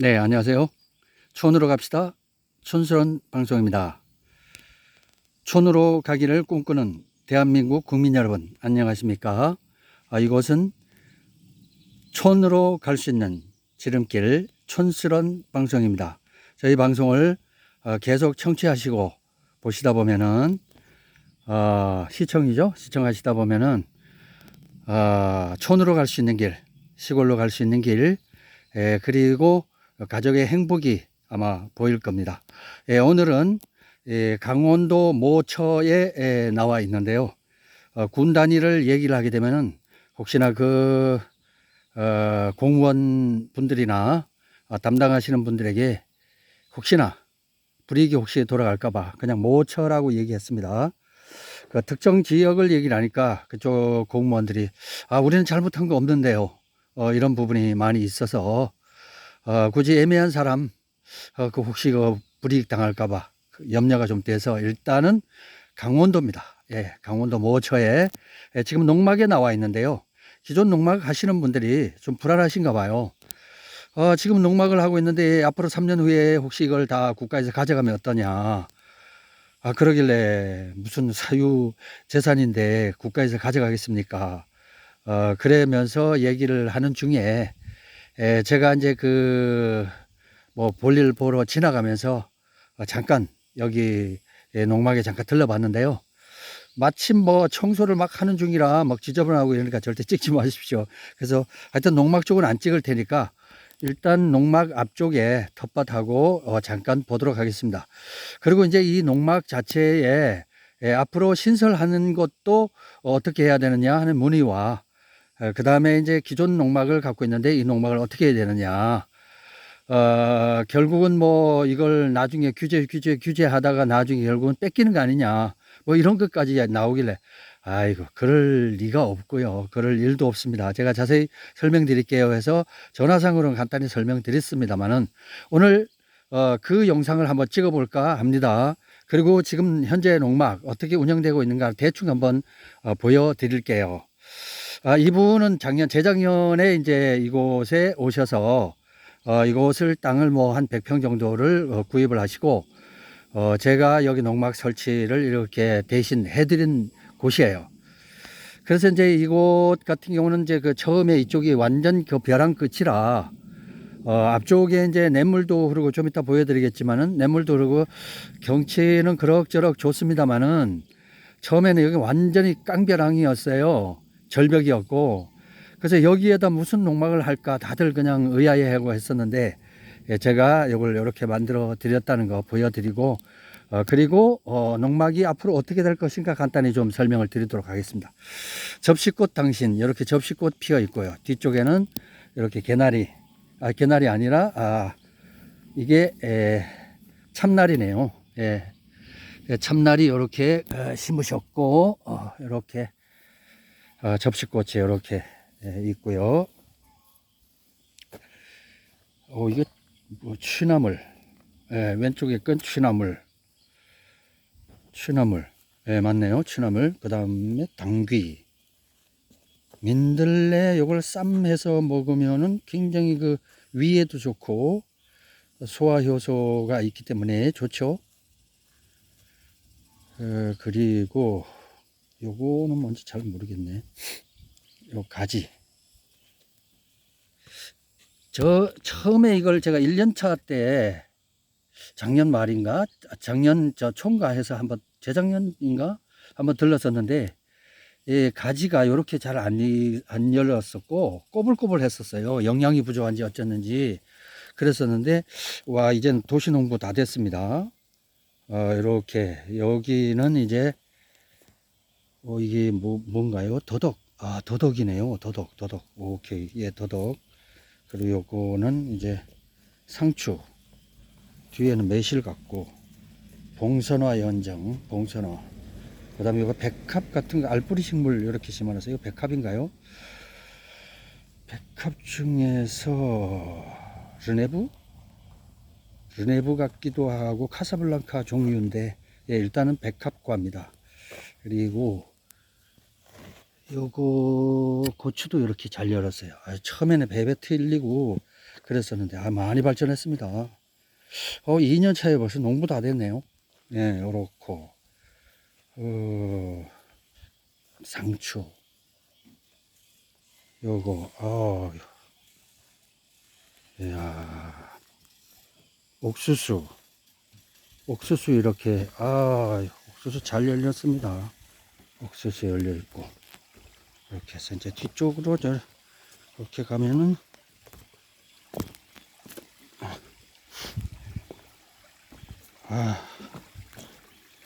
네, 안녕하세요. 촌으로 갑시다. 촌스러운 방송입니다. 촌으로 가기를 꿈꾸는 대한민국 국민 여러분, 안녕하십니까? 이곳은 촌으로 갈 수 있는 지름길 촌스러운 방송입니다. 저희 방송을 계속 청취하시고 보시다 보면은 시청이죠. 시청하시다 보면은 촌으로 갈 수 있는 길, 시골로 갈 수 있는 길, 그리고 가족의 행복이 아마 보일 겁니다. 오늘은 강원도 모처에 나와 있는데요. 군 단위를 얘기를 하게 되면은 혹시나 공무원 분들이나 담당하시는 분들에게 혹시나 불이익이 혹시 돌아갈까봐 그냥 모처라고 얘기했습니다. 그 특정 지역을 얘기를 하니까 그쪽 공무원들이 우리는 잘못한 거 없는데요. 이런 부분이 많이 있어서 굳이 애매한 사람 그 혹시 불이익 당할까봐 염려가 좀 돼서 일단은 강원도입니다. 예, 강원도 모처에 지금 농막에 나와 있는데요. 기존 농막 하시는 분들이 좀 불안하신가 봐요. 지금 농막을 하고 있는데 앞으로 3년 후에 혹시 이걸 다 국가에서 가져가면 어떠냐. 그러길래 무슨 사유 재산인데 국가에서 가져가겠습니까? 그러면서 얘기를 하는 중에 제가 이제 뭐 볼일 보러 지나가면서 잠깐 여기 농막에 잠깐 들러봤는데요. 마침 뭐 청소를 막 하는 중이라 막 지저분하고 이러니까 절대 찍지 마십시오. 그래서 하여튼 농막 쪽은 안 찍을 테니까 일단 농막 앞쪽에 텃밭하고 잠깐 보도록 하겠습니다. 그리고 이제 이 농막 자체에 앞으로 신설하는 것도 어떻게 해야 되느냐 하는 문의와 그 다음에 이제 기존 농막을 갖고 있는데 이 농막을 어떻게 해야 되느냐. 결국은 뭐 이걸 나중에 규제하다가 나중에 결국은 뺏기는 거 아니냐. 뭐 이런 것까지 나오길래 아이고, 그럴 리가 없고요. 그럴 일도 없습니다. 제가 자세히 설명드릴게요 해서 전화상으로는 간단히 설명드렸습니다만은 오늘 그 영상을 한번 찍어볼까 합니다. 그리고 지금 현재 농막 어떻게 운영되고 있는가 대충 한번 보여드릴게요. 이분은 재작년에 이제 이곳에 오셔서 이곳을 땅을 뭐 한 100평 정도를 구입을 하시고 제가 여기 농막 설치를 이렇게 대신 해드린 곳이에요. 그래서 이제 이곳 같은 경우는 이제 처음에 이쪽이 완전 벼랑 끝이라 앞쪽에 이제 냇물도 흐르고 좀 이따 보여드리겠지만은 냇물도 흐르고 경치는 그럭저럭 좋습니다만은 처음에는 여기 완전히 깡벼랑이었어요. 절벽이었고. 그래서 여기에다 무슨 농막을 할까 다들 그냥 의아해하고 했었는데 제가 이걸 이렇게 만들어 드렸다는 거 보여드리고 그리고 농막이 앞으로 어떻게 될 것인가 간단히 좀 설명을 드리도록 하겠습니다. 접시꽃 당신 이렇게 접시꽃 피어 있고요. 뒤쪽에는 이렇게 개나리 아니라 이게 참나리네요. 참나리 이렇게 심으셨고 이렇게 접시꽃이 이렇게 있고요. 이게 뭐 취나물, 왼쪽에 건 취나물, 맞네요. 취나물. 그 다음에 당귀, 민들레. 요걸 쌈해서 먹으면은 굉장히 위에도 좋고 소화 효소가 있기 때문에 좋죠. 그리고 요거는 뭔지 잘 모르겠네. 요 가지. 처음에 이걸 제가 1년차 때 작년 말인가 작년 총가해서 한번 재작년인가 한번 들렀었는데 가지가 이렇게 잘 안 열렸었고 꼬불꼬불 했었어요. 영양이 부족한지 어쩌는지 그랬었는데 와 이제는 도시농부 다 됐습니다. 이렇게 여기는 이제 이게 뭔가요? 더덕. 더덕이네요. 더덕. 오케이. 예, 더덕. 그리고 요거는 이제 상추. 뒤에는 매실 같고, 봉선화 연정, 봉선화. 그 다음에 이거 백합 같은 거, 알뿌리 식물 이렇게 심어놨어요. 이거 백합인가요? 백합 중에서 르네브 같기도 하고, 카사블랑카 종류인데, 예, 일단은 백합과입니다. 그리고 요거 고추도 이렇게 잘 열었어요. 처음에는 베베 틀리고 그랬었는데, 많이 발전했습니다. 2년 차에 벌써 농부 다 됐네요. 네, 요렇고, 상추, 요거, 이야, 옥수수 이렇게, 옥수수 잘 열렸습니다. 옥수수 열려 있고, 이렇게 해서 이제 뒤쪽으로 이렇게 가면은,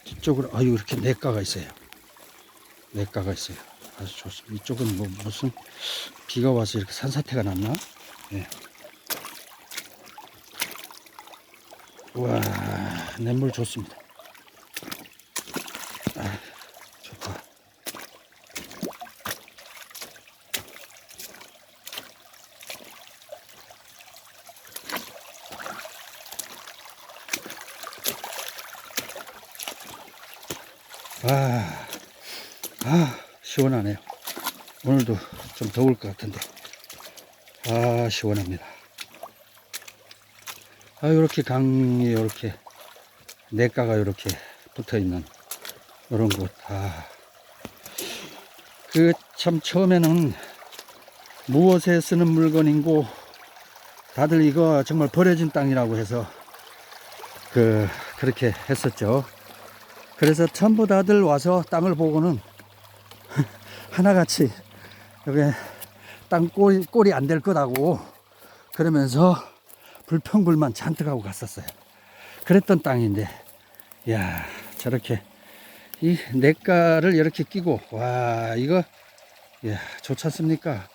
뒤쪽으로, 이렇게 냇가가 있어요. 냇가가 있어요. 아주 좋습니다. 이쪽은 뭐 무슨 비가 와서 이렇게 산사태가 났나? 네. 우와, 냇물 좋습니다. 좋다. 시원하네요. 오늘도 좀 더울 것 같은데. 시원합니다. 요렇게 강이 요렇게 냇가가 요렇게 붙어 있는 이런 곳. 참 처음에는 무엇에 쓰는 물건이고 다들 이거 정말 버려진 땅이라고 해서 그렇게 했었죠. 그래서 전부 다들 와서 땅을 보고는 하나같이 여기 땅 꼴이 안 될 거라고 그러면서 불평불만 잔뜩 하고 갔었어요. 그랬던 땅인데, 이야, 저렇게 이 냇가를 이렇게 끼고, 와, 이거, 이야, 좋지 않습니까?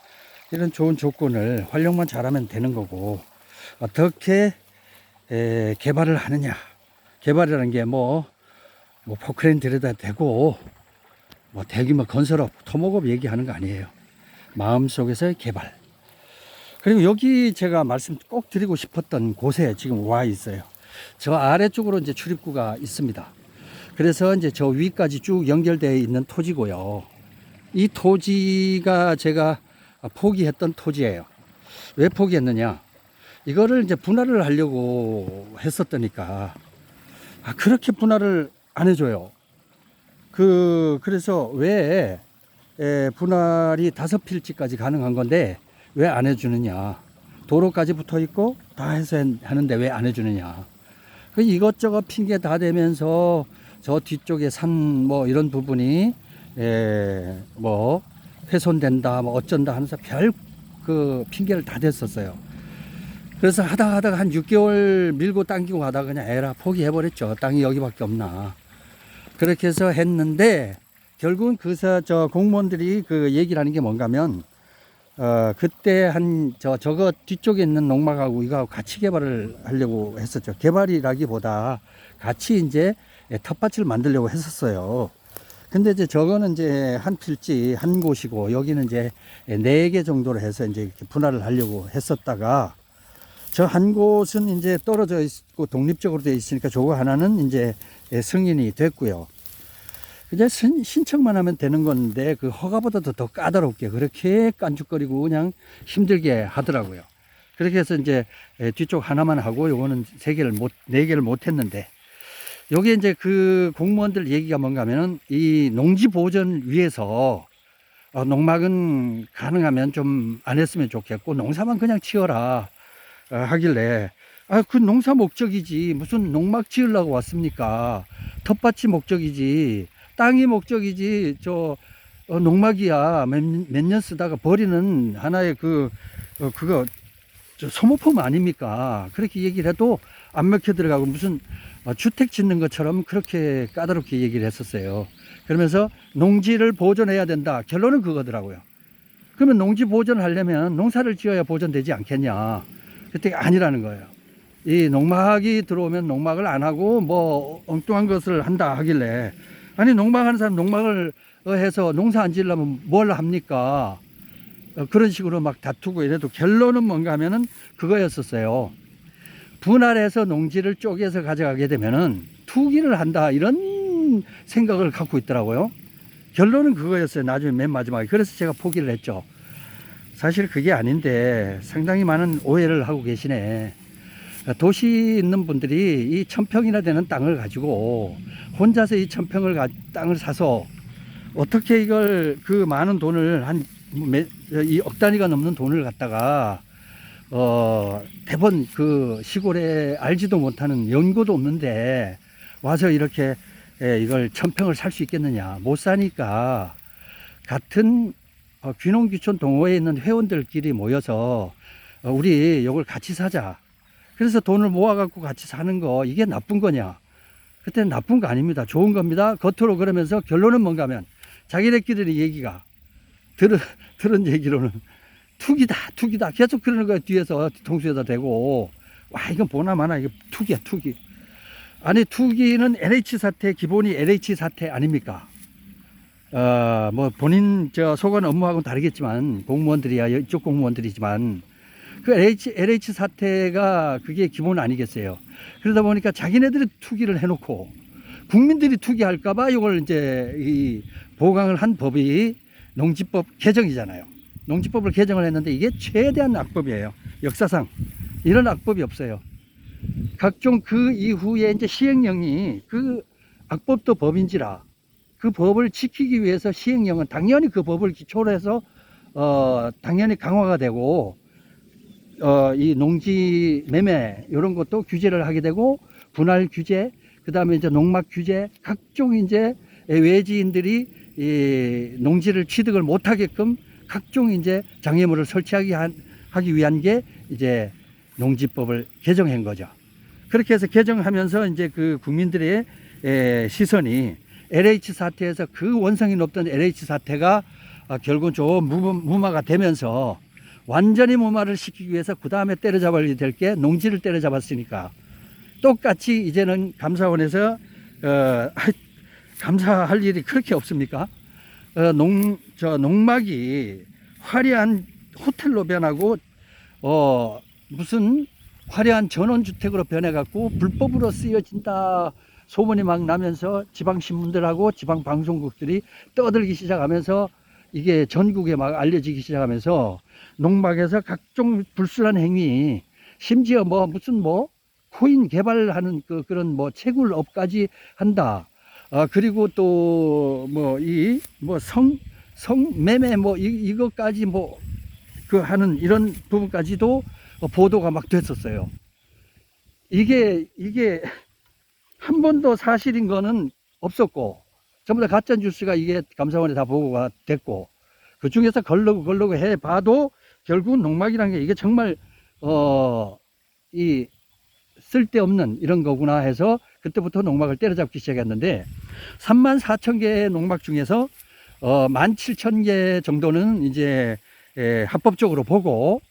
이런 좋은 조건을 활용만 잘하면 되는 거고, 어떻게 개발을 하느냐. 개발이라는 게 뭐 포크레인 들여다 대고 뭐 대규모 건설업, 토목업 얘기하는 거 아니에요. 마음속에서의 개발. 그리고 여기 제가 말씀 꼭 드리고 싶었던 곳에 지금 와 있어요. 저 아래쪽으로 이제 출입구가 있습니다. 그래서 이제 저 위까지 쭉 연결되어 있는 토지고요. 이 토지가 제가 포기했던 토지예요. 왜 포기했느냐? 이거를 이제 분할을 하려고 했었다니까. 그렇게 분할을 안 해줘요. 그래서 왜 분할이 5필지까지 가능한 건데 왜 안 해주느냐. 도로까지 붙어 있고 다 해서 하는데 왜 안 해주느냐. 이것저것 핑계 다 대면서 저 뒤쪽에 산 뭐 이런 부분이 뭐 훼손된다 뭐 어쩐다 하면서 별 핑계를 다 댔었어요. 그래서 하다가 한 6개월 밀고 당기고 하다가 그냥 에라 포기해버렸죠. 땅이 여기밖에 없나. 그렇게 해서 했는데 결국은 저 공무원들이 얘기를 하는 게 뭔가 하면 그때 저거 뒤쪽에 있는 농막하고 이거하고 같이 개발을 하려고 했었죠. 개발이라기보다 같이 이제 텃밭을 만들려고 했었어요. 근데 이제 저거는 이제 한 필지 한 곳이고 여기는 이제 4개 정도로 해서 이제 이렇게 분할을 하려고 했었다가 저 한 곳은 이제 떨어져 있고 독립적으로 되어 있으니까 저거 하나는 이제 승인이 됐고요. 이제 신청만 하면 되는 건데 그 허가보다도 더 까다롭게 그렇게 깐죽거리고 그냥 힘들게 하더라고요. 그렇게 해서 이제 뒤쪽 하나만 하고 요거는 4개를 못 했는데 요게 이제 그 공무원들 얘기가 뭔가 하면은 이 농지 보전 위해서 농막은 가능하면 좀 안 했으면 좋겠고 농사만 그냥 지어라 하길래 그 농사 목적이지 무슨 농막 지으려고 왔습니까? 텃밭이 목적이지 땅이 목적이지 농막이야 몇 년 쓰다가 버리는 하나의 그거 소모품 아닙니까? 그렇게 얘기를 해도 안 먹혀 들어가고 무슨 주택 짓는 것처럼 그렇게 까다롭게 얘기를 했었어요. 그러면서 농지를 보존해야 된다. 결론은 그거더라고요. 그러면 농지 보존을 하려면 농사를 지어야 보존되지 않겠냐. 그때 아니라는 거예요. 이 농막이 들어오면 농막을 안 하고 뭐 엉뚱한 것을 한다 하길래 아니 농막하는 사람 농막을 해서 농사 안 지으려면 뭘 합니까? 그런 식으로 막 다투고 이래도 결론은 뭔가 하면은 그거였었어요. 분할해서 농지를 쪼개서 가져가게 되면은 투기를 한다 이런 생각을 갖고 있더라고요. 결론은 그거였어요. 나중에 맨 마지막에. 그래서 제가 포기를 했죠. 사실 그게 아닌데 상당히 많은 오해를 하고 계시네. 도시 있는 분들이 이 1,000평이나 되는 땅을 가지고 혼자서 이 1,000평을 땅을 사서 어떻게 이걸 그 많은 돈을 이 억 단위가 넘는 돈을 갖다가 대번 그 시골에 알지도 못하는 연고도 없는데 와서 이렇게 이걸 1,000평을 살 수 있겠느냐. 못 사니까 같은 귀농귀촌 동호회에 있는 회원들끼리 모여서 우리 이걸 같이 사자. 그래서 돈을 모아갖고 같이 사는 거 이게 나쁜 거냐. 그때 나쁜 거 아닙니다. 좋은 겁니다. 겉으로 그러면서 결론은 뭔가 하면 자기네끼리 얘기가 들은 얘기로는 투기다 계속 그러는 거야. 뒤에서 뒤통수에다 대고 와 이건 보나마나 이게 투기야 투기. 아니 투기는 LH 사태 기본이 LH 사태 아닙니까? 뭐 본인 소관 업무하고는 다르겠지만 공무원들이야 이쪽 공무원들이지만 그 LH 사태가 그게 기본 아니겠어요. 그러다 보니까 자기네들이 투기를 해놓고 국민들이 투기할까봐 이걸 이제 이 보강을 한 법이 농지법 개정이잖아요. 농지법을 개정을 했는데 이게 최대한 악법이에요. 역사상 이런 악법이 없어요. 각종 그 이후에 이제 시행령이 그 악법도 법인지라 그 법을 지키기 위해서 시행령은 당연히 그 법을 기초로 해서 당연히 강화가 되고 이 농지 매매 이런 것도 규제를 하게 되고 분할 규제 그다음에 이제 농막 규제 각종 이제 외지인들이 이 농지를 취득을 못하게끔 각종 이제 장애물을 하기 위한 게 이제 농지법을 개정한 거죠. 그렇게 해서 개정하면서 이제 그 국민들의 시선이 LH 사태에서 그 원성이 높던 LH 사태가 결국은 좀 무마가 되면서 완전히 무마를 시키기 위해서 그 다음에 때려잡아야 될 게 농지를 때려잡았으니까 똑같이 이제는 감사원에서 감사할 일이 그렇게 없습니까? 농막이 화려한 호텔로 변하고 무슨 화려한 전원주택으로 변해갖고 불법으로 쓰여진다 소문이 막 나면서 지방신문들하고 지방방송국들이 떠들기 시작하면서 이게 전국에 막 알려지기 시작하면서 농막에서 각종 불순한 행위 심지어 무슨 코인 개발하는 그런 채굴업까지 한다. 그리고 또 성매매 이것까지 하는 이런 부분까지도 보도가 막 됐었어요. 이게 한 번도 사실인 거는 없었고 전부 다 가짜 뉴스가 이게 감사원에 다 보고가 됐고 그 중에서 걸러고 해 봐도 결국 농막이라는 게 이게 정말 이 쓸데없는 이런 거구나 해서 그때부터 농막을 때려잡기 시작했는데 34,000개의 농막 중에서 17,000개 정도는 이제 합법적으로 보고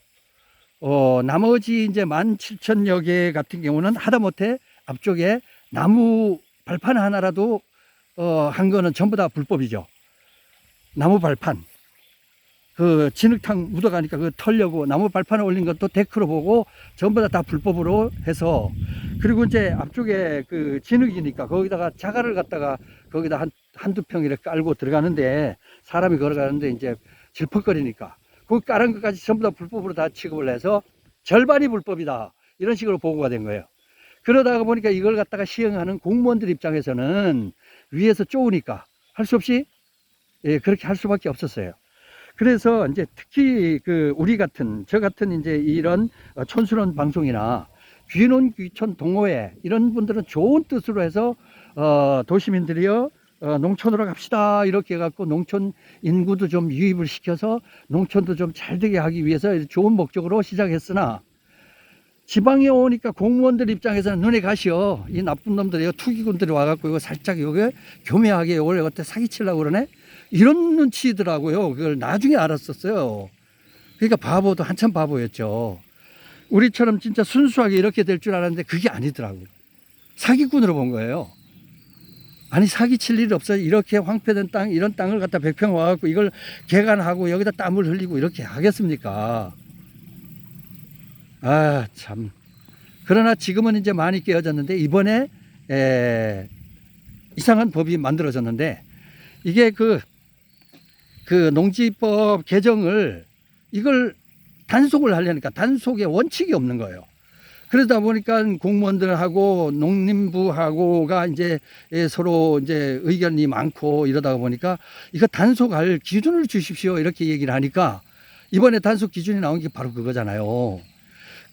나머지 이제 17,000여 개 같은 경우는 하다못해 앞쪽에 나무 발판 하나라도 한 거는 전부 다 불법이죠. 나무 발판 그 진흙탕 묻어가니까 그 털려고 나무 발판에 올린 것도 데크로 보고 전부 다 불법으로 해서 그리고 이제 앞쪽에 그 진흙이니까 거기다가 자갈을 갖다가 거기다 한두 평 이렇게 깔고 들어가는데 사람이 걸어가는데 이제 질퍽거리니까 그 깔은 것까지 전부 다 불법으로 다 취급을 해서 절반이 불법이다 이런 식으로 보고가 된 거예요. 그러다가 보니까 이걸 갖다가 시행하는 공무원들 입장에서는 위에서 쪼으니까 할 수 없이 그렇게 할 수밖에 없었어요. 그래서 이제 특히 저 같은 이제 이런 촌스러운 방송이나 귀농귀촌 동호회 이런 분들은 좋은 뜻으로 해서 도시민들이요 농촌으로 갑시다 이렇게 해갖고 농촌 인구도 좀 유입을 시켜서 농촌도 좀 잘 되게 하기 위해서 좋은 목적으로 시작했으나 지방에 오니까 공무원들 입장에서는 눈에 가시오. 이 나쁜 놈들이 투기꾼들이 와갖고 이거 살짝 요게 교묘하게 요걸 어때 사기치려고 그러네? 이런 눈치더라고요. 그걸 나중에 알았었어요. 그러니까 바보도 한참 바보였죠. 우리처럼 진짜 순수하게 이렇게 될 줄 알았는데 그게 아니더라고요. 사기꾼으로 본 거예요. 아니 사기칠 일이 없어요. 이렇게 황폐된 땅 이런 땅을 갖다 100평 와갖고 이걸 개간하고 여기다 땀을 흘리고 이렇게 하겠습니까? 아, 참. 그러나 지금은 이제 많이 깨어졌는데, 이번에, 이상한 법이 만들어졌는데, 이게 그 농지법 개정을 이걸 단속을 하려니까 단속의 원칙이 없는 거예요. 그러다 보니까 공무원들하고 농림부하고가 이제 서로 이제 의견이 많고 이러다 보니까 이거 단속할 기준을 주십시오 이렇게 얘기를 하니까 이번에 단속 기준이 나온 게 바로 그거잖아요.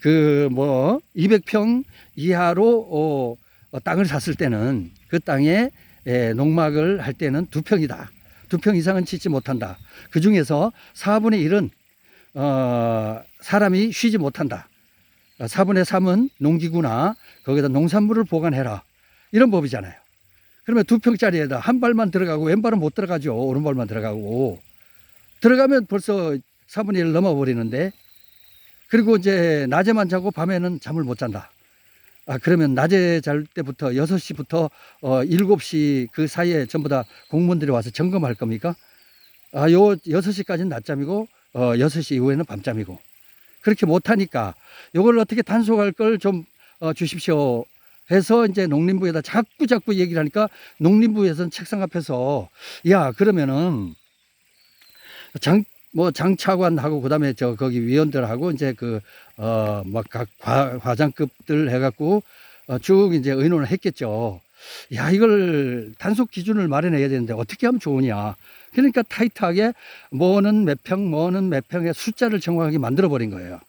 그 뭐 200평 이하로 땅을 샀을 때는 그 땅에 농막을 할 때는 2평이다. 2평 이상은 짓지 못한다. 그 중에서 4분의 1은 사람이 쉬지 못한다. 4분의 3은 농기구나 거기다 농산물을 보관해라. 이런 법이잖아요. 그러면 2평짜리에다 한 발만 들어가고 왼발은 못 들어가죠. 오른발만 들어가고. 들어가면 벌써 4분의 1 넘어버리는데 그리고 이제 낮에만 자고 밤에는 잠을 못 잔다. 그러면 낮에 잘 때부터 6시부터 7시 그 사이에 전부 다 공무원들이 와서 점검할 겁니까? 요 6시까지는 낮잠이고 6시 이후에는 밤잠이고. 그렇게 못하니까 요걸 어떻게 단속할 걸 좀 주십시오 해서 이제 농림부에다 자꾸 얘기를 하니까 농림부에서는 책상 앞에서 야 그러면은 장차관하고 그다음에 거기 위원들하고 이제 막 각 과장급들 해갖고 쭉 이제 의논을 했겠죠. 야 이걸 단속 기준을 마련해야 되는데 어떻게 하면 좋으냐. 그러니까 타이트하게 뭐는 몇 평, 뭐는 몇 평의 숫자를 정확하게 만들어 버린 거예요.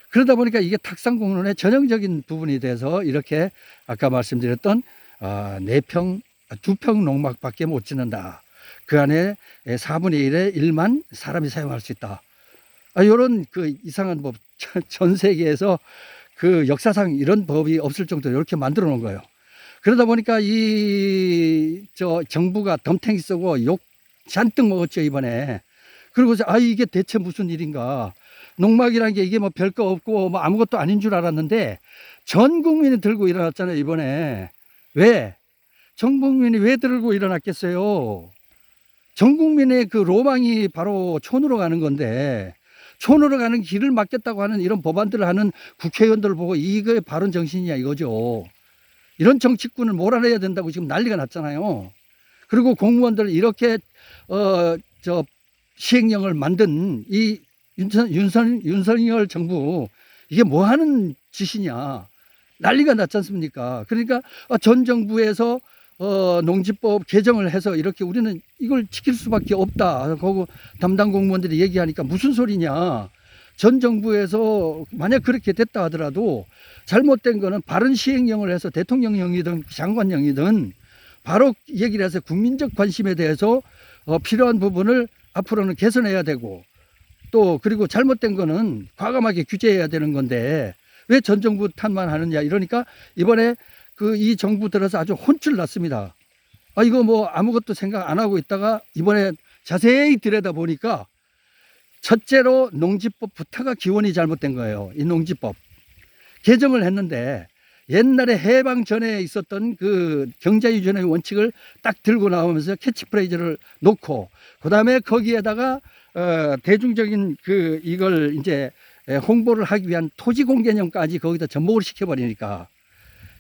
그러다 보니까 이게 탁상공론의 전형적인 부분이 돼서 이렇게 아까 말씀드렸던 4평, 2평 농막밖에 못 짓는다. 그 안에 4분의 1의 1만 사람이 사용할 수 있다. 이런 그 이상한 법, 전 세계에서 그 역사상 이런 법이 없을 정도로 이렇게 만들어 놓은 거예요. 그러다 보니까 정부가 덤탱이 쓰고 욕 잔뜩 먹었죠, 이번에. 그리고 이게 대체 무슨 일인가. 농막이라는 게 이게 뭐 별거 없고 뭐 아무것도 아닌 줄 알았는데 전 국민이 들고 일어났잖아요, 이번에. 왜? 전 국민이 왜 들고 일어났겠어요? 전 국민의 그 로망이 바로 촌으로 가는 건데 촌으로 가는 길을 막겠다고 하는 이런 법안들을 하는 국회의원들을 보고 이게 바른 정신이냐 이거죠. 이런 정치꾼을 몰아내야 된다고 지금 난리가 났잖아요. 그리고 공무원들 이렇게 시행령을 만든 이 윤석열 정부 이게 뭐 하는 짓이냐 난리가 났지 않습니까? 그러니까 전 정부에서 농지법 개정을 해서 이렇게 우리는 이걸 지킬 수밖에 없다. 그거 담당 공무원들이 얘기하니까 무슨 소리냐. 전 정부에서 만약 그렇게 됐다 하더라도 잘못된 거는 바른 시행령을 해서 대통령령이든 장관령이든 바로 얘기를 해서 국민적 관심에 대해서 필요한 부분을 앞으로는 개선해야 되고 또 그리고 잘못된 거는 과감하게 규제해야 되는 건데 왜 전 정부 탓만 하느냐 이러니까 이번에 이 정부 들어서 아주 혼쭐 났습니다. 이거 뭐 아무것도 생각 안 하고 있다가 이번에 자세히 들여다보니까 첫째로 농지법부터가 기원이 잘못된 거예요. 이 농지법. 개정을 했는데 옛날에 해방 전에 있었던 그 경자유전의 원칙을 딱 들고 나오면서 캐치프레이즈를 놓고 그다음에 거기에다가 대중적인 이걸 이제 홍보를 하기 위한 토지 공개념까지 거기다 접목을 시켜버리니까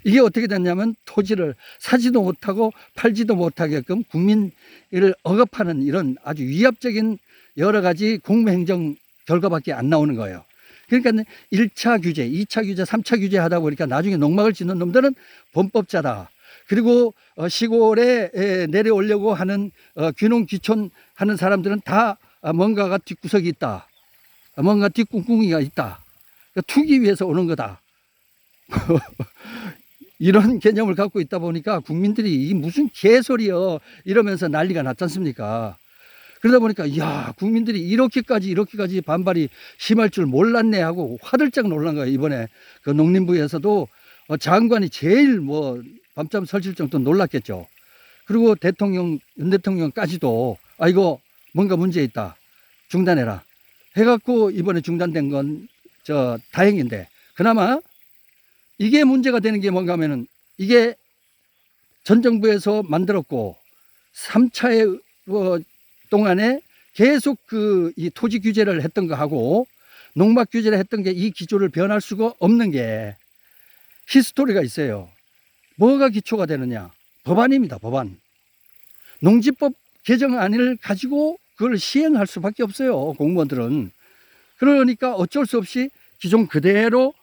이게 어떻게 됐냐면 토지를 사지도 못하고 팔지도 못하게끔 국민을 억압하는 이런 아주 위압적인 여러 가지 공무행정 결과밖에 안 나오는 거예요. 그러니까 1차 규제, 2차 규제, 3차 규제 하다 보니까 나중에 농막을 짓는 놈들은 범법자다. 그리고 시골에 내려오려고 하는 귀농 귀촌 하는 사람들은 다 뭔가가 뒷구석이 있다. 뭔가 뒷꿍꿍이가 있다. 그러니까 투기 위해서 오는 거다. 이런 개념을 갖고 있다 보니까 국민들이 이 무슨 개소리여 이러면서 난리가 났지 않습니까? 그러다 보니까 야 국민들이 이렇게까지 반발이 심할 줄 몰랐네 하고 화들짝 놀란 거예요. 이번에 그 농림부에서도 장관이 제일 뭐 밤잠 설칠 정도 놀랐겠죠. 그리고 윤 대통령까지도 이거 뭔가 문제 있다. 중단해라. 해갖고 이번에 중단된 건 다행인데 그나마 이게 문제가 되는 게 뭔가 하면은 이게 전 정부에서 만들었고 3차의 동안에 계속 이 토지 규제를 했던 거 하고 농막 규제를 했던 게 이 기조를 변할 수가 없는 게 히스토리가 있어요. 뭐가 기초가 되느냐? 법안입니다. 법안. 농지법 개정안을 가지고 그걸 시행할 수밖에 없어요. 공무원들은. 그러니까 어쩔 수 없이 기존 그대로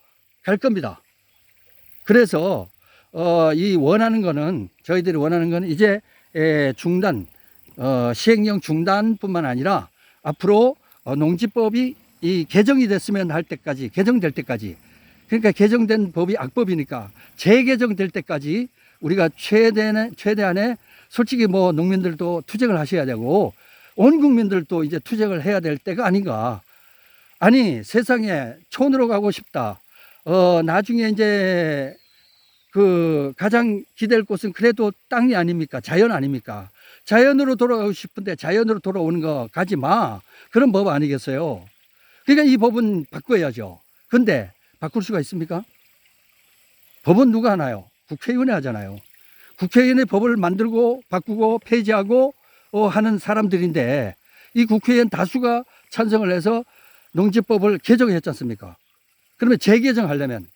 갈 겁니다. 그래서 이 원하는 거는, 저희들이 원하는 거는 이제 중단, 시행령 중단뿐만 아니라 앞으로 농지법이 이 개정이 됐으면 할 때까지, 개정될 때까지, 그러니까 개정된 법이 악법이니까 재개정될 때까지 우리가 최대한의 솔직히 뭐 농민들도 투쟁을 하셔야 되고 온 국민들도 이제 투쟁을 해야 될 때가 아닌가. 아니, 세상에 촌으로 가고 싶다. 나중에 이제 그 가장 기댈 곳은 그래도 땅이 아닙니까? 자연 아닙니까? 자연으로 돌아가고 싶은데 자연으로 돌아오는 거 가지 마. 그런 법 아니겠어요? 그러니까 이 법은 바꿔야죠. 근데 바꿀 수가 있습니까? 법은 누가 하나요? 국회의원이 하잖아요. 국회의원의 법을 만들고 바꾸고 폐지하고 하는 사람들인데 이 국회의원 다수가 찬성을 해서 농지법을 개정했지 않습니까? 그러면 재개정하려면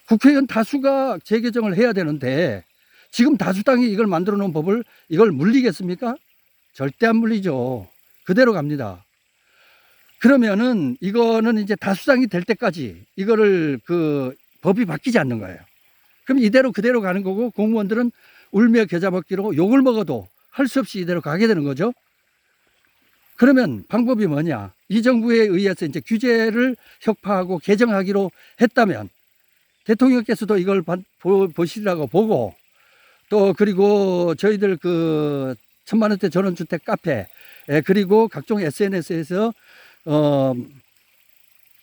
국회의원 다수가 재개정을 해야 되는데 지금 다수당이 이걸 만들어 놓은 법을 이걸 물리겠습니까? 절대 안 물리죠. 그대로 갑니다. 그러면은 이거는 이제 다수당이 될 때까지 이거를 그 법이 바뀌지 않는 거예요. 그럼 이대로 그대로 가는 거고 공무원들은 울며 겨자 먹기로 욕을 먹어도 할 수 없이 이대로 가게 되는 거죠. 그러면 방법이 뭐냐? 이 정부에 의해서 이제 규제를 혁파하고 개정하기로 했다면 대통령께서도 이걸 보시라고 보고 또 그리고 저희들 그 1,000만 원대 전원주택 카페 그리고 각종 SNS에서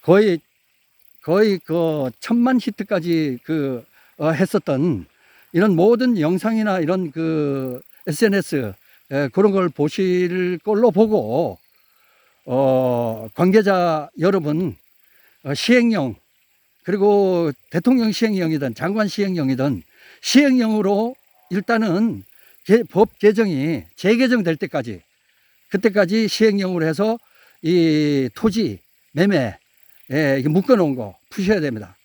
거의 그 1,000만 히트까지 했었던 이런 모든 영상이나 이런 그 SNS 그런 걸 보실 걸로 보고 관계자 여러분 시행령 그리고 대통령 시행령이든 장관 시행령이든 시행령으로 일단은 법 개정이 재개정될 때까지 그때까지 시행령으로 해서 이 토지 매매 묶어놓은 거 푸셔야 됩니다.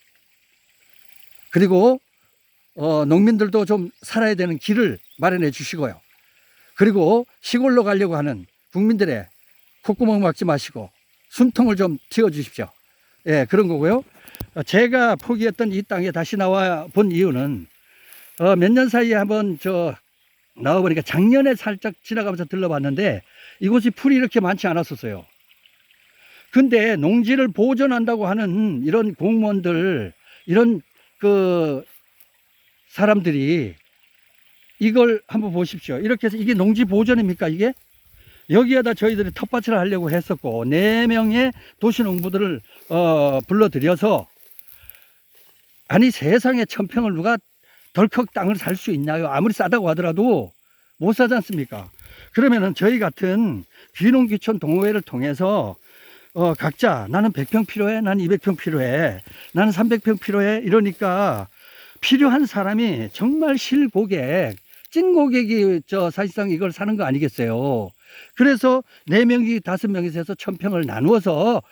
그리고 농민들도 좀 살아야 되는 길을 마련해 주시고요. 그리고 시골로 가려고 하는 국민들의 콧구멍 막지 마시고 숨통을 좀 틔워 주십시오. 예, 그런 거고요. 제가 포기했던 이 땅에 다시 나와 본 이유는 몇 년 사이에 한번 나와보니까 작년에 살짝 지나가면서 들러봤는데 이곳이 풀이 이렇게 많지 않았었어요. 근데 농지를 보존한다고 하는 이런 공무원들, 이런 그 사람들이 이걸 한번 보십시오. 이렇게 해서 이게 농지 보존입니까, 이게? 여기에다 저희들이 텃밭을 하려고 했었고, 4명의 도시농부들을, 불러들여서, 아니, 세상에 1,000평을 누가 덜컥 땅을 살 수 있나요? 아무리 싸다고 하더라도 못 사지 않습니까? 그러면은 저희 같은 귀농귀촌 동호회를 통해서 각자 나는 100평 필요해, 나는 200평 필요해, 나는 300평 필요해 이러니까 필요한 사람이 정말 실고객, 찐고객이 사실상 이걸 사는 거 아니겠어요. 그래서 4명이 5명이서 해서 1,000평을 나누어서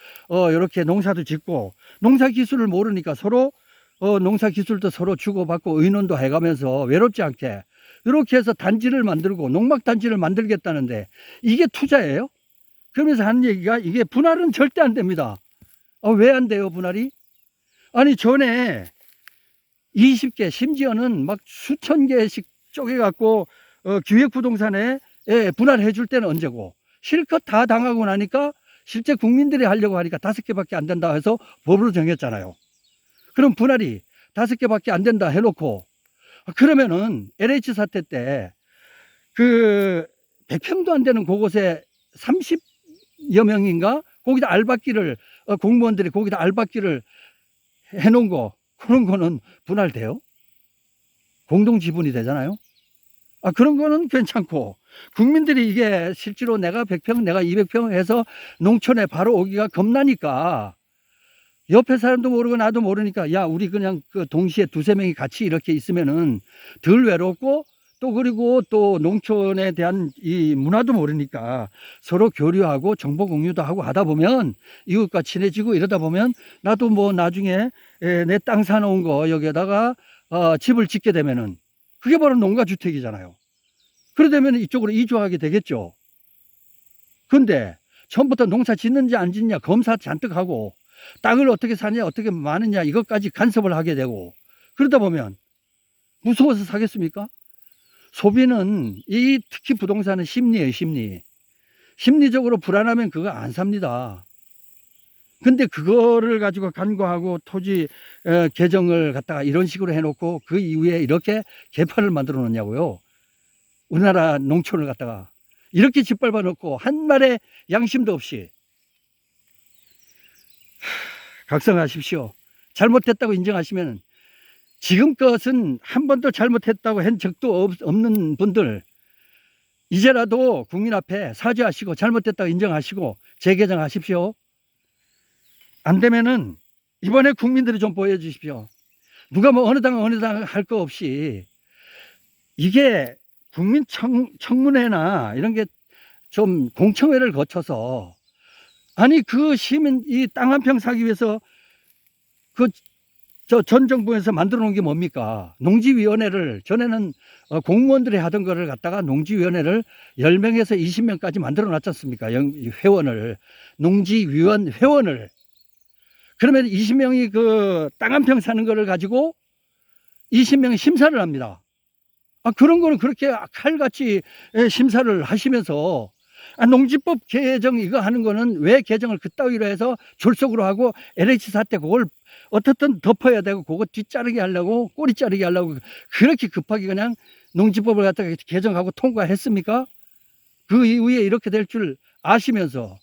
이렇게 농사도 짓고 농사 기술을 모르니까 서로 농사 기술도 서로 주고받고 의논도 해가면서 외롭지 않게 이렇게 해서 단지를 만들고 농막 단지를 만들겠다는데 이게 투자예요? 그러면서 하는 얘기가 이게 분할은 절대 안 됩니다. 왜 안 돼요, 분할이? 아니, 전에 20개, 심지어는 막 수천 개씩 쪼개갖고 기획부동산에 분할해 줄 때는 언제고 실컷 다 당하고 나니까 실제 국민들이 하려고 하니까 5개밖에 안 된다 해서 법으로 정했잖아요. 그럼 분할이 5개밖에 안 된다 해놓고 그러면은 LH 사태 때 그 100평도 안 되는 그곳에 30여 명인가 거기다 알박기를 공무원들이 거기다 알박기를 해놓은 거 그런 거는 분할돼요? 공동 지분이 되잖아요. 그런 거는 괜찮고 국민들이 이게 실제로 내가 100평 내가 200평 해서 농촌에 바로 오기가 겁나니까 옆에 사람도 모르고 나도 모르니까 야 우리 그냥 그 동시에 2~3명이 같이 이렇게 있으면은 덜 외롭고 또 그리고 또 농촌에 대한 이 문화도 모르니까 서로 교류하고 정보 공유도 하고 하다 보면 이웃과 친해지고 이러다 보면 나도 뭐 나중에 내 땅 사놓은 거 여기에다가 집을 짓게 되면은 그게 바로 농가주택이잖아요. 그러다 보면 이쪽으로 이주하게 되겠죠. 근데 처음부터 농사 짓는지 안 짓냐 검사 잔뜩 하고 땅을 어떻게 사냐 어떻게 마느냐 이것까지 간섭을 하게 되고 그러다 보면 무서워서 사겠습니까? 소비는 특히 부동산은 심리예요. 심리적으로 불안하면 그거 안 삽니다. 근데 그거를 가지고 간과하고 토지 개정을 갖다가 이런 식으로 해놓고 그 이후에 이렇게 개판을 만들어 놓냐고요. 우리나라 농촌을 갖다가 이렇게 짓밟아 놓고 한 말의 양심도 없이. 각성하십시오. 잘못했다고 인정하시면 지금껏은 한 번도 잘못했다고 한 적도 없는 분들 이제라도 국민 앞에 사죄하시고 잘못됐다고 인정하시고 재개정하십시오. 안 되면은 이번에 국민들이 좀 보여주십시오. 누가 뭐 어느 당 할 거 없이 이게 국민 청문회나 이런 게 좀 공청회를 거쳐서 아니 그 시민 이 땅 한 평 사기 위해서 전 정부에서 만들어 놓은 게 뭡니까? 농지위원회를 전에는 공무원들이 하던 거를 갖다가 농지위원회를 10명에서 20명까지 만들어 놨지 않습니까? 회원을 농지위원 회원을 그러면 20명이 그 땅 한 평 사는 거를 가지고 20명이 심사를 합니다. 그런 거는 그렇게 칼같이 심사를 하시면서 농지법 개정 이거 하는 거는 왜 개정을 그따위로 해서 졸속으로 하고 LH 사태 그걸 어떻든 덮어야 되고 그거 뒷자르기 하려고 꼬리 자르기 하려고 그렇게 급하게 그냥 농지법을 갖다가 개정하고 통과했습니까? 그 이후에 이렇게 될 줄 아시면서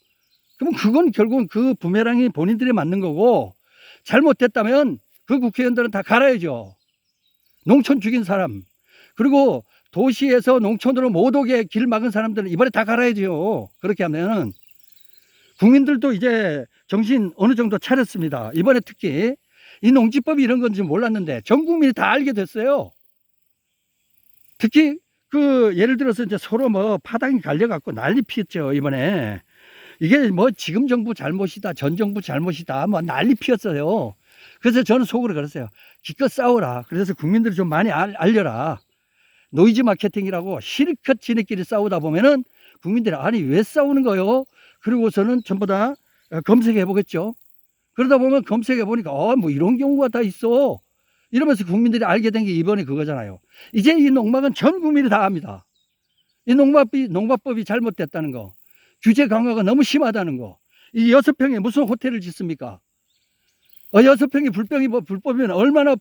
그럼 그건 결국은 그 부메랑이 본인들이 맞는 거고 잘못됐다면 그 국회의원들은 다 갈아야죠. 농촌 죽인 사람 그리고 도시에서 농촌으로 못 오게 길 막은 사람들은 이번에 다 갈아야죠. 그렇게 하면은 국민들도 이제 정신 어느 정도 차렸습니다. 이번에 특히 이 농지법이 이런 건지 몰랐는데 전 국민이 다 알게 됐어요. 특히 그 예를 들어서 이제 서로 뭐 파당이 갈려갖고 난리 피었죠. 이번에 이게 뭐 지금 정부 잘못이다, 전 정부 잘못이다, 뭐 난리 피었어요. 그래서 저는 속으로 그랬어요. 기껏 싸워라. 그래서 국민들이 좀 많이 알려라. 노이즈 마케팅이라고 실컷 지네끼리 싸우다 보면은 국민들이 아니 왜 싸우는 거요? 그리고서는 전부 다 검색해 보겠죠. 그러다 보면 검색해 보니까 뭐 이런 경우가 다 있어. 이러면서 국민들이 알게 된 게 이번에 그거잖아요. 이제 이 농막은 전 국민이 다 압니다. 이 농법이 잘못됐다는 거. 규제 강화가 너무 심하다는 거. 이 6평에 무슨 호텔을 짓습니까? 6평이 불법이면 얼마나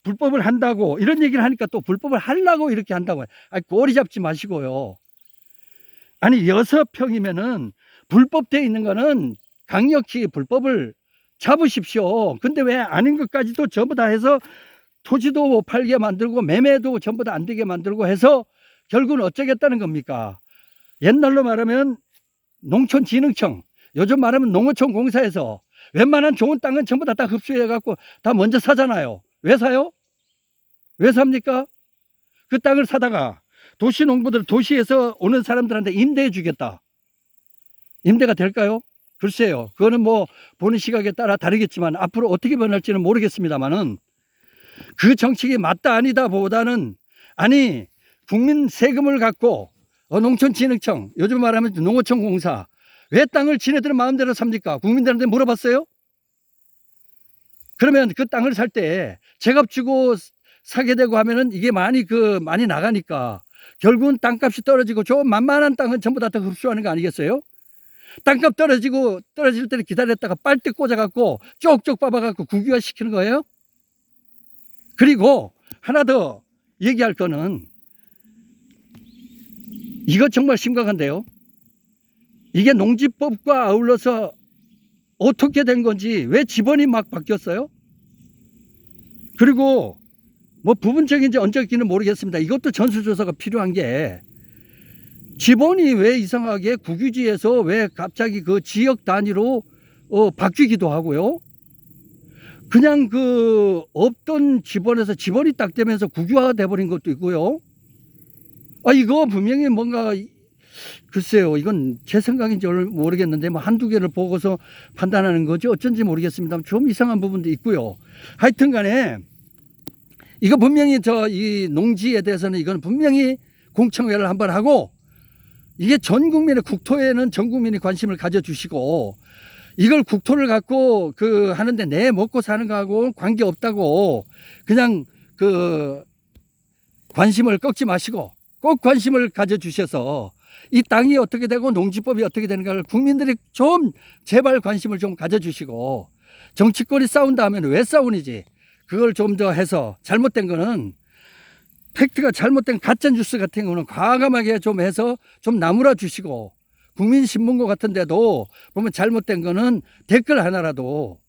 불법을 한다고 이런 얘기를 하니까 또 불법을 하려고 이렇게 한다고. 꼬리 잡지 마시고요. 아니 6평이면은 불법되어 있는 거는 강력히 불법을 잡으십시오. 근데 왜 아닌 것까지도 전부 다 해서 토지도 못 팔게 만들고 매매도 전부 다 안 되게 만들고 해서 결국은 어쩌겠다는 겁니까? 옛날로 말하면 농촌진흥청, 요즘 말하면 농어촌 공사에서 웬만한 좋은 땅은 전부 다 흡수해갖고 다 먼저 사잖아요. 왜 사요? 왜 삽니까? 그 땅을 사다가 도시 농부들 도시에서 오는 사람들한테 임대해 주겠다. 임대가 될까요? 글쎄요. 그거는 뭐 보는 시각에 따라 다르겠지만 앞으로 어떻게 변할지는 모르겠습니다만은 그 정책이 맞다 아니다 보다는 아니 국민 세금을 갖고 농촌진흥청 요즘 말하면 농어촌 공사 왜 땅을 지네들 마음대로 삽니까? 국민들한테 물어봤어요? 그러면 그 땅을 살 때 제값 주고 사게 되고 하면은 이게 많이 나가니까 결국은 땅값이 떨어지고 좀 만만한 땅은 전부 다 흡수하는 거 아니겠어요? 땅값 떨어질 때는 기다렸다가 빨대 꽂아갖고 쪽쪽 뽑아갖고 국유화 시키는 거예요? 그리고 하나 더 얘기할 거는 이거 정말 심각한데요. 이게 농지법과 아울러서 어떻게 된 건지 왜 지번이 막 바뀌었어요? 그리고 뭐 부분적인지 언적인지는 모르겠습니다. 이것도 전수조사가 필요한 게 지번이 왜 이상하게 국유지에서 왜 갑자기 그 지역 단위로 바뀌기도 하고요. 그냥 없던 지번에서 지번이 딱 되면서 국유화가 돼버린 것도 있고요. 이거 분명히 뭔가 글쎄요. 이건 제 생각인지 모르겠는데 뭐 한두 개를 보고서 판단하는 거지 어쩐지 모르겠습니다. 좀 이상한 부분도 있고요. 하여튼 간에 이거 분명히 이 농지에 대해서는 이건 분명히 공청회를 한번 하고 이게 전 국민의 국토에는 전 국민이 관심을 가져주시고 이걸 국토를 갖고 하는데 내 먹고 사는 거하고 관계 없다고 그냥 관심을 꺾지 마시고 꼭 관심을 가져주셔서 이 땅이 어떻게 되고 농지법이 어떻게 되는가를 국민들이 좀 제발 관심을 좀 가져주시고 정치권이 싸운다 하면 왜 싸우는지 그걸 좀 더 해서 잘못된 거는 팩트가 잘못된 가짜 뉴스 같은 경우는 과감하게 좀 해서 좀 나무라 주시고 국민신문고 같은 데도 보면 잘못된 거는 댓글 하나라도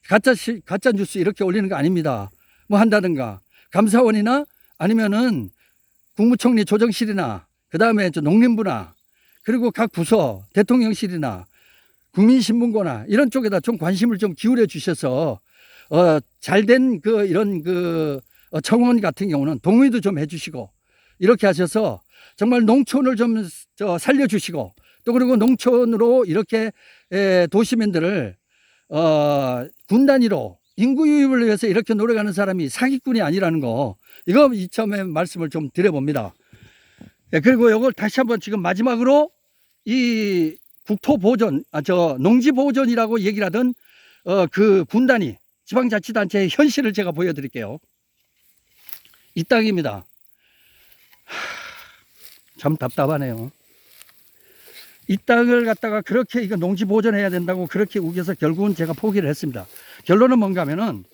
가짜 뉴스 이렇게 올리는 거 아닙니다. 뭐 한다든가 감사원이나 아니면은 국무총리 조정실이나 그다음에 농림부나 그리고 각 부서 대통령실이나 국민신문고나 이런 쪽에다 좀 관심을 좀 기울여 주셔서 잘된 이런 청원 같은 경우는 동의도 좀 해주시고 이렇게 하셔서 정말 농촌을 좀 살려주시고 또 그리고 농촌으로 이렇게 도시민들을 군 단위로 인구 유입을 위해서 이렇게 노력하는 사람이 사기꾼이 아니라는 거 이거 이참에 말씀을 좀 드려봅니다. 그리고 이걸 다시 한번 지금 마지막으로 이 국토보존, 농지보존이라고 얘기를 하던 군 단위 지방자치단체의 현실을 제가 보여드릴게요. 이 땅입니다. 참 답답하네요. 이 땅을 갖다가 그렇게 이거 농지 보존해야 된다고 그렇게 우겨서 결국은 제가 포기를 했습니다. 결론은 뭔가 하면은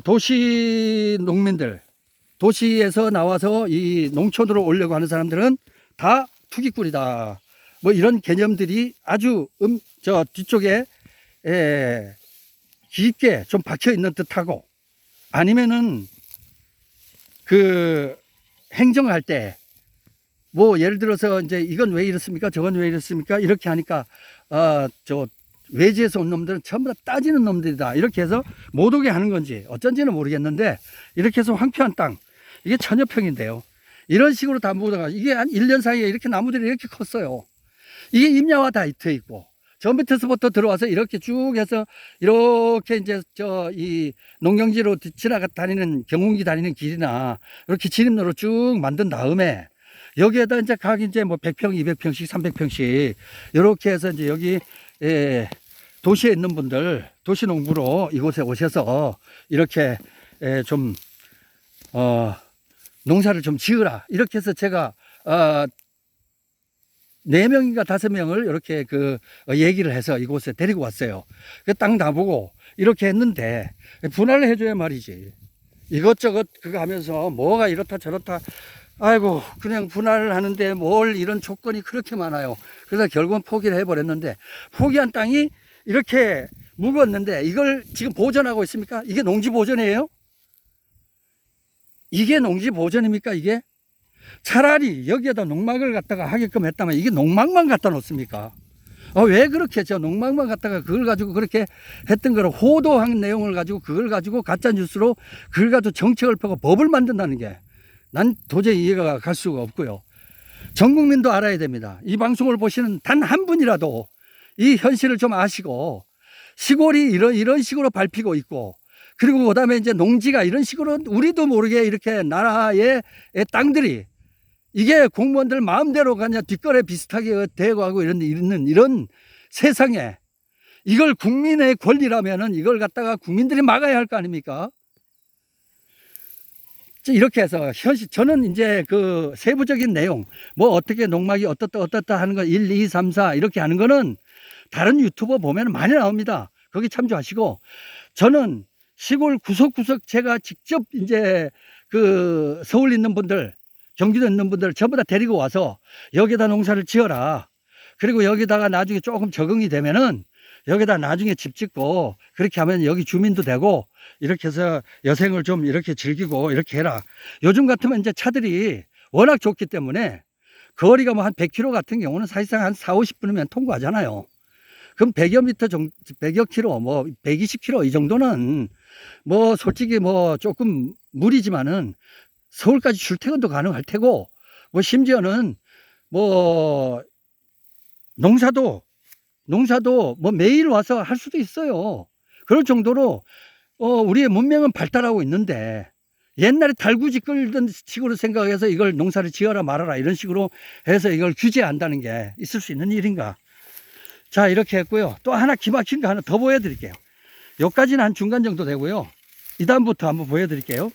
도시 농민들, 도시에서 나와서 이 농촌으로 오려고 하는 사람들은 다 투기꾼이다. 뭐 이런 개념들이 아주 뒤쪽에 깊게 좀 박혀 있는 듯하고 아니면은 행정할 때 뭐 예를 들어서 이제 이건 왜 이렇습니까? 저건 왜 이렇습니까? 이렇게 하니까 외지에서 온 놈들은 전부 다 따지는 놈들이다. 이렇게 해서 못 오게 하는 건지 어쩐지는 모르겠는데 이렇게 해서 황폐한 땅 이게 천여평인데요. 이런 식으로 다 묻어가 이게 한 1년 사이에 이렇게 나무들이 이렇게 컸어요. 이게 임야화 다 돼 있고 저 밑에서부터 들어와서 이렇게 쭉 해서 이렇게 이제 이 농경지로 다니는 경운기 다니는 길이나 이렇게 진입로로 쭉 만든 다음에 여기에다 이제 각 이제 뭐 100평, 200평씩, 300평씩 이렇게 해서 이제 여기 도시에 있는 분들 도시농부로 이곳에 오셔서 이렇게 좀 농사를 좀 지으라 이렇게 해서 제가 4명인가 5명을 이렇게 얘기를 해서 이곳에 데리고 왔어요. 땅 나보고 이렇게 했는데 분할을 해줘야 말이지. 이것저것 그거 하면서 뭐가 이렇다 저렇다 아이고 그냥 분할을 하는데 뭘 이런 조건이 그렇게 많아요. 그래서 결국은 포기를 해버렸는데 포기한 땅이 이렇게 묵었는데 이걸 지금 보존하고 있습니까? 이게 농지 보존이에요? 이게 농지 보존입니까 이게? 차라리 여기에다 농막을 갖다가 하게끔 했다면 이게 농막만 갖다 놓습니까? 왜 그렇게 농막만 갖다가 그걸 가지고 그렇게 했던 거를 호도한 내용을 가지고 그걸 가지고 가짜 뉴스로 그걸 가지고 정책을 펴고 법을 만든다는 게 난 도저히 이해가 갈 수가 없고요. 전 국민도 알아야 됩니다. 이 방송을 보시는 단 한 분이라도 이 현실을 좀 아시고 시골이 이런 식으로 밟히고 있고 그리고 그다음에 이제 농지가 이런 식으로 우리도 모르게 이렇게 나라의 땅들이 이게 공무원들 마음대로 그냥 뒷거래 비슷하게 대거하고 이런 세상에 이걸 국민의 권리라면은 이걸 갖다가 국민들이 막아야 할 거 아닙니까? 이렇게 해서 저는 이제 세부적인 내용 뭐 어떻게 농막이 어떻다 하는 거 1, 2, 3, 4 이렇게 하는 거는 다른 유튜버 보면 많이 나옵니다. 거기 참조하시고 저는 시골 구석구석 제가 직접 이제 서울 있는 분들 경기도 있는 분들 전부 다 데리고 와서 여기다 농사를 지어라. 그리고 여기다가 나중에 조금 적응이 되면은 여기다 나중에 집 짓고 그렇게 하면 여기 주민도 되고 이렇게 해서 여생을 좀 이렇게 즐기고 이렇게 해라. 요즘 같으면 이제 차들이 워낙 좋기 때문에 거리가 뭐 한 100km 같은 경우는 사실상 한 4, 50분이면 통과하잖아요. 그럼 100여 미터 정도, 100여 킬로, 뭐 120km 이 정도는 뭐 솔직히 뭐 조금 무리지만은 서울까지 출퇴근도 가능할 테고 뭐 심지어는 뭐 농사도 뭐 매일 와서 할 수도 있어요. 그럴 정도로 우리의 문명은 발달하고 있는데 옛날에 달구지 끌던 식으로 생각해서 이걸 농사를 지어라 말아라 이런 식으로 해서 이걸 규제한다는 게 있을 수 있는 일인가. 자, 이렇게 했고요. 또 하나 기막힌 거 하나 더 보여드릴게요. 여기까지는 한 중간 정도 되고요. 이 다음부터 한번 보여드릴게요.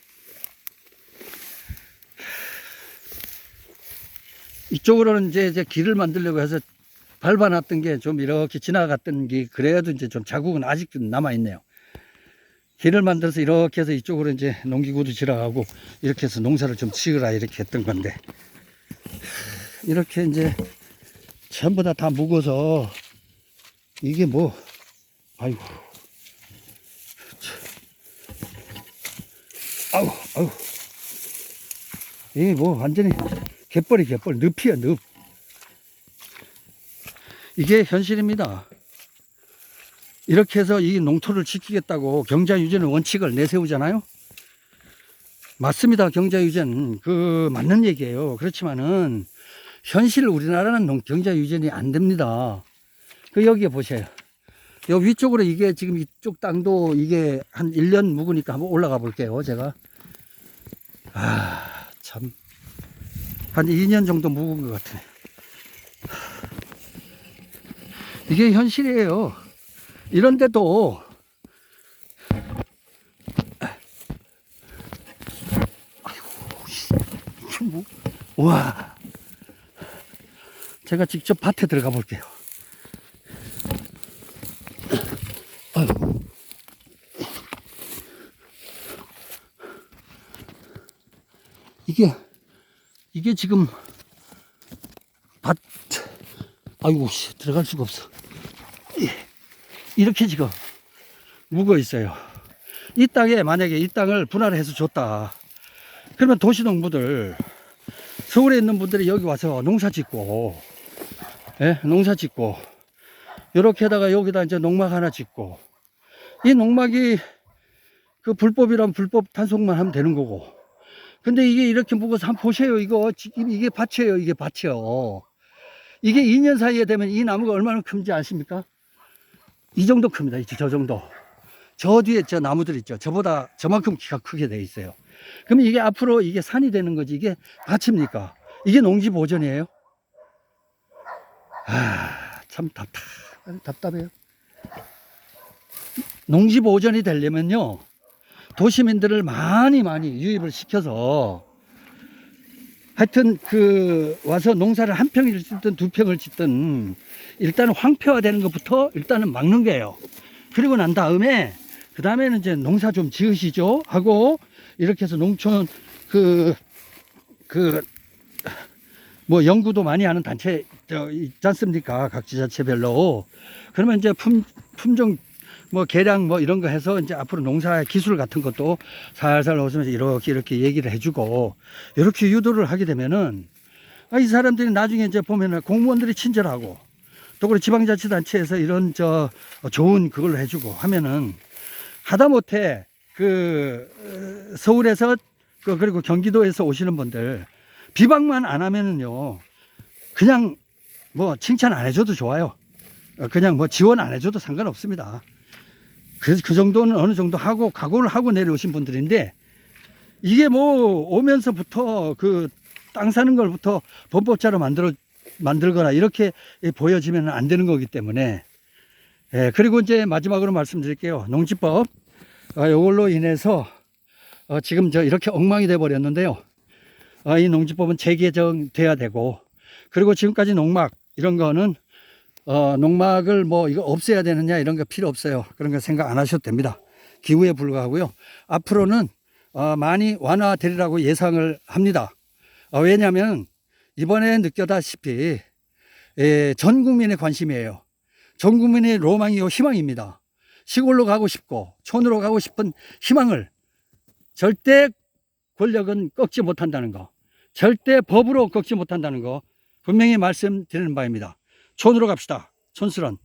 이쪽으로는 이제 길을 만들려고 해서 밟아놨던 게 좀 이렇게 지나갔던 게 그래도 이제 좀 자국은 아직도 남아있네요. 길을 만들어서 이렇게 해서 이쪽으로 이제 농기구도 지나가고 이렇게 해서 농사를 좀 지으라 이렇게 했던 건데, 이렇게 이제 전부 다 묵어서 이게 뭐, 아이고, 아우, 이게 뭐 완전히 갯벌이 늪이야, 늪. 이게 현실입니다. 이렇게 해서 이 농토를 지키겠다고 경자유전의 원칙을 내세우잖아요. 맞습니다. 경자유전 맞는 얘기예요. 그렇지만은 현실 우리나라는 경자유전이 안 됩니다. 여기에 보세요. 요 위쪽으로 이게 지금 이쪽 땅도 이게 한 1년 묵으니까 한번 올라가 볼게요. 제가 참 한 2년 정도 묵은 것 같아요. 이게 현실이에요. 이런데도 아이고, 와, 제가 직접 밭에 들어가 볼게요. 아이고. 이게 지금 밭, 아이고, 들어갈 수가 없어. 이렇게 지금 묵어 있어요. 이 땅에 만약에 이 땅을 분할해서 줬다. 그러면 도시농부들, 서울에 있는 분들이 여기 와서 농사 짓고, 예? 농사 짓고, 이렇게 해다가 여기다 이제 농막 하나 짓고, 이 농막이 그 불법이라면 불법 단속만 하면 되는 거고. 근데 이게 이렇게 묵어서 한번 보세요. 이게 밭이에요. 이게 밭이요. 이게 2년 사이에 되면 이 나무가 얼마나 큰지 아십니까? 이 정도 큽니다. 저 정도. 저 뒤에 저 나무들 있죠. 저만큼 키가 크게 돼 있어요. 그러면 이게 앞으로 이게 산이 되는 거지. 이게 밭입니까? 이게 농지 보전이에요? 참 답답해요. 농지 보전이 되려면요, 도시민들을 많이 유입을 시켜서 하여튼 와서 농사를 한 평을 짓든 두 평을 짓든 일단 황폐화되는 것부터 일단은 막는 거예요. 그리고 난 다음에 그 다음에는 이제 농사 좀 지으시죠 하고 이렇게 해서 농촌 뭐 연구도 많이 하는 단체 있지 않습니까? 각 지자체별로. 그러면 이제 품종 뭐 계량 뭐 이런 거 해서 이제 앞으로 농사 기술 같은 것도 살살 넣으면서 이렇게 얘기를 해주고 이렇게 유도를 하게 되면은 이 사람들이 나중에 이제 보면은 공무원들이 친절하고 또 그리고 지방자치단체에서 이런 좋은 그걸로 해주고 하면은 하다못해 서울에서 그리고 경기도에서 오시는 분들 비방만 안 하면은요 그냥 뭐 칭찬 안 해줘도 좋아요. 그냥 뭐 지원 안 해줘도 상관없습니다. 그 정도는 어느 정도 하고 각오를 하고 내려오신 분들인데 이게 뭐 오면서부터 땅 사는 걸부터 범법자로 만들거나 이렇게 보여지면 안 되는 거기 때문에 그리고 이제 마지막으로 말씀드릴게요. 농지법 이걸로 인해서 지금 이렇게 엉망이 돼 버렸는데요. 이 농지법은 재개정돼야 되고 그리고 지금까지 농막 이런 거는 농막을 뭐 이거 없애야 되느냐 이런 거 필요 없어요. 그런 거 생각 안 하셔도 됩니다. 기후에 불과하고요. 앞으로는 많이 완화되리라고 예상을 합니다. 왜냐하면 이번에 느꼈다시피 전 국민의 관심이에요. 전 국민의 로망이요 희망입니다. 시골로 가고 싶고 촌으로 가고 싶은 희망을 절대 권력은 꺾지 못한다는 거, 절대 법으로 꺾지 못한다는 거 분명히 말씀드리는 바입니다. 촌으로 갑시다. 촌스런.